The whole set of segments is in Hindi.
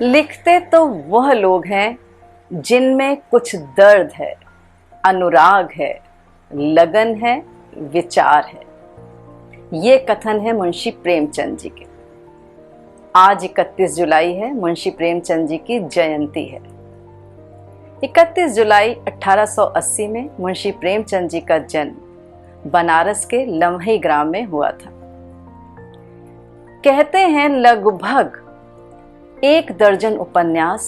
लिखते तो वह लोग हैं जिनमें कुछ दर्द है, अनुराग है, लगन है, विचार है। ये कथन है मुंशी प्रेमचंद जी के। आज 31 जुलाई है, मुंशी प्रेमचंद जी की जयंती है। 31 जुलाई 1880 में मुंशी प्रेमचंद जी का जन्म बनारस के लम्हे ग्राम में हुआ था। कहते हैं लगभग 1 दर्जन उपन्यास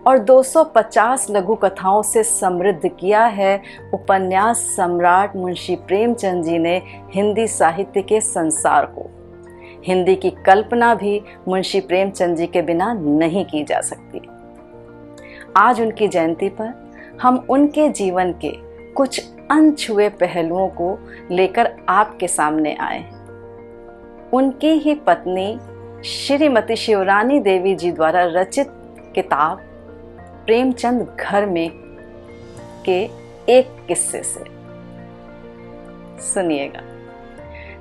और 250 लघु कथाओं से समृद्ध किया है उपन्यास सम्राट मुंशी प्रेमचंद जी ने हिंदी साहित्य के संसार को। हिंदी की कल्पना भी मुंशी प्रेमचंद जी के बिना नहीं की जा सकती। आज उनकी जयंती पर हम उनके जीवन के कुछ अनछुए पहलुओं को लेकर आपके सामने आए हैं। उनकी ही पत्नी श्रीमती शिवरानी देवी जी द्वारा रचित किताब प्रेमचंद घर में के एक किस्से से सुनिएगा।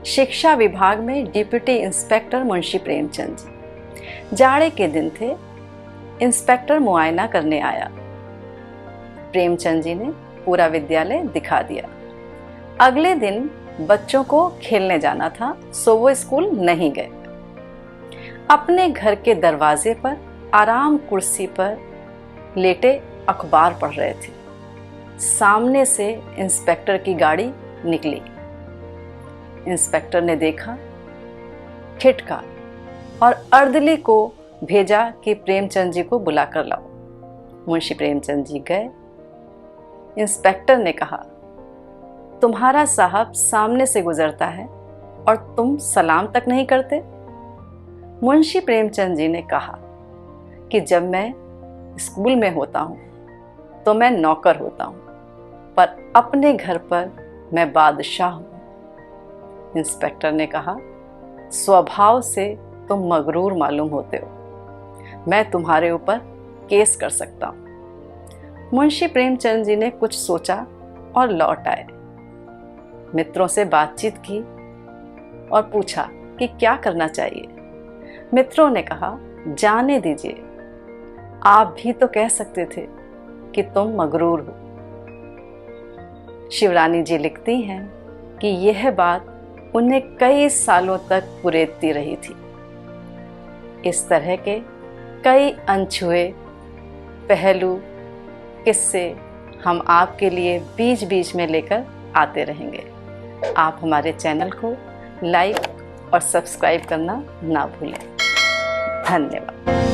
शिक्षा विभाग में डिप्टी इंस्पेक्टर मुंशी प्रेमचंद जी। जाड़े के दिन थे। इंस्पेक्टर मुआयना करने आया। प्रेमचंद जी ने पूरा विद्यालय दिखा दिया। अगले दिन बच्चों को खेलने जाना था, सो वो स्कूल नहीं गए। अपने घर के दरवाजे पर आराम कुर्सी पर लेटे अखबार पढ़ रहे थे। सामने से इंस्पेक्टर की गाड़ी निकली। इंस्पेक्टर ने देखा, ठिठका और अर्दली को भेजा कि प्रेमचंद जी को बुला कर लाओ। मुंशी प्रेमचंद जी गए। इंस्पेक्टर ने कहा, तुम्हारा साहब सामने से गुजरता है और तुम सलाम तक नहीं करते। मुंशी प्रेमचंद जी ने कहा कि जब मैं स्कूल में होता हूँ तो मैं नौकर होता हूँ, पर अपने घर पर मैं बादशाह हूँ। इंस्पेक्टर ने कहा, स्वभाव से तुम मगरूर मालूम होते हो, मैं तुम्हारे ऊपर केस कर सकता हूँ। मुंशी प्रेमचंद जी ने कुछ सोचा और लौट आए। मित्रों से बातचीत की और पूछा कि क्या करना चाहिए। मित्रों ने कहा, जाने दीजिए, आप भी तो कह सकते थे कि तुम मगरूर हो। शिवरानी जी लिखती हैं कि यह बात उन्हें कई सालों तक कुरेदती रही थी। इस तरह के कई अनछुए पहलू किस्से हम आपके लिए बीच बीच में लेकर आते रहेंगे। आप हमारे चैनल को लाइक और सब्सक्राइब करना ना भूलें। धन्यवाद।